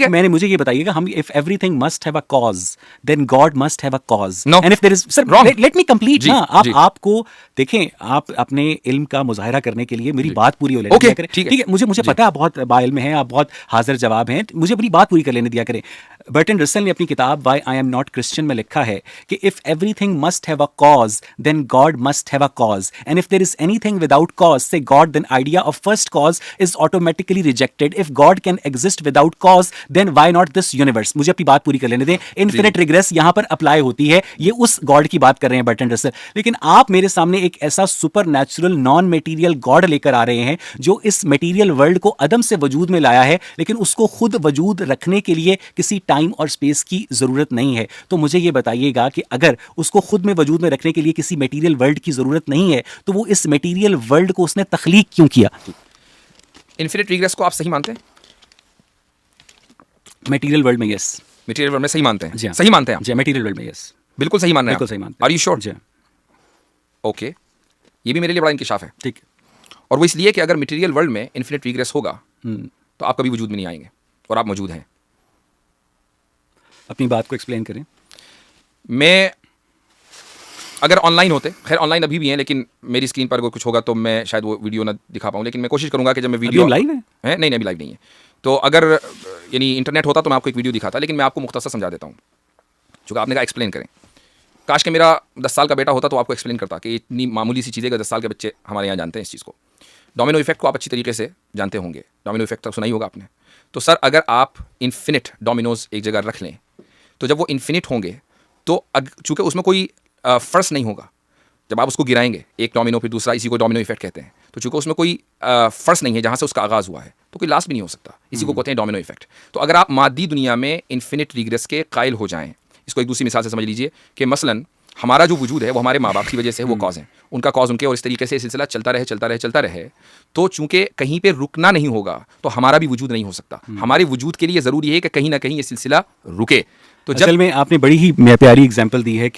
है। मैंने मुझे ये बताइएगा, हम if everything must have a cause then God must have a cause, and if there is, sir let me complete ना, आपको देखें, आप अपने इल्म का मुजाहिरा करने के लिए मेरी बात पूरी हो लेने दिया करें। ठीक है, मुझे पता है आप बहुत बाइल में हैं, आप बहुत हाजिर जवाब हैं, मुझे अपनी बात पूरी कर लेने दिया करें। बर्टन रसल ने अपनी किताब why I am not Christian में लिखा है कि if everything must have a cause then God must have a cause, and if there is anything without cause से God, then idea of first cause is automatically rejected. If God can exist without cause then why not this universe. मुझे अपनी बात पूरी कर लेने दें। Infinite regret यहां पर अप्लाई होती है, ये उस गॉड की बात कर रहे हैं बर्टन रसल, लेकिन आप मेरे सामने एक ऐसा super natural non material God लेकर आ रहे हैं जो इस मेटीरियल वर्ल्ड को अदम से वजूद में लाया है, लेकिन उसको खुद वजूद रखने के लिए किसी टाइम और स्पेस की जरूरत नहीं है। तो मुझे यह बताइएगा कि अगर उसको खुद में वजूद में रखने के लिए किसी मेटीरियल वर्ल्ड की जरूरत नहीं है, तो वो इस मेटीरियल वर्ल्ड को उसने तख्लीक क्यों किया? इन्फिनिट रिग्रेस को आप सही मानते हैं? मेटीरियल वर्ल्ड में यस। मटेरियल वर्ल्ड में सही मानते हैं? जी हाँ। सही मानते हैं आप? जी, मेटीरियल वर्ल्ड में यस, बिल्कुल सही मान रहे हैं? बिल्कुल सही मानते हैं। Are you sure? जी ओके, ये भी मेरे लिए बड़ा इंकिशाफ है। ठीक। और वो इसलिए कि अगर मटेरियल वर्ल्ड में इन्फिनिट रिग्रेस होगा तो आप कभी वजूद में नहीं आएंगे, और आप मौजूद हैं। अपनी बात को एक्सप्लेन करें। मैं अगर ऑनलाइन होते, खैर ऑनलाइन अभी भी हैं, लेकिन मेरी स्क्रीन पर अगर कुछ होगा तो मैं शायद वो वीडियो ना दिखा पाऊँ, लेकिन मैं कोशिश करूंगा कि जब मैं वीडियो लाइव है नहीं, अभी लाइव नहीं है, तो अगर यानी इंटरनेट होता तो मैं आपको एक वीडियो दिखाता, लेकिन मैं आपको मुख्तसर समझा देता हूँ। चूँकि आपने कहा एक्सप्लेन करें, काश कि मेरा 10 साल का बेटा होता तो आपको एक्सप्लेन करता कि इतनी मामूली सी चीज़ें, 10 साल के बच्चे हमारे यहाँ जानते हैं इस चीज़ को। डोमिनो इफेक्ट को आप अच्छी तरीके से जानते होंगे, डोमिनो इफेक्ट तक सुना ही होगा आपने। तो सर अगर आप इन्फिनिट डोमिनोज एक जगह रख लें, तो जब वो इन्फिनिट होंगे तो चूँकि उसमें कोई फर्स्ट नहीं होगा, जब आप उसको गिराएंगे एक डोमिनो फिर दूसरा, इसी को डोमिनो इफेक्ट कहते हैं, तो चूँकि उसमें कोई फर्स्ट नहीं है जहाँ से उसका आगाज़ हुआ है, तो कोई लास्ट भी नहीं हो सकता, इसी को कहते हैं डोमिनो इफेक्ट। तो अगर आप मादी दुनिया में इन्फिनिट रिग्रेस के कायल हो जाएं, इसको एक दूसरी मिसाल से समझ लीजिए कि मसलन हमारा जो वजूद है वो हमारे माँ बाप की वजह से है, वो कॉज है, उनका कॉज उनके, और इस तरीके से सिलसिला चलता रहे, तो चूंकि कहीं पे रुकना नहीं होगा तो हमारा भी वजूद नहीं हो सकता। हमारे वजूद के लिए ज़रूरी है कि कहीं ना कहीं ये सिलसिला रुके। तो असल में आपने बड़ी ही प्यारी एग्जांपल दी है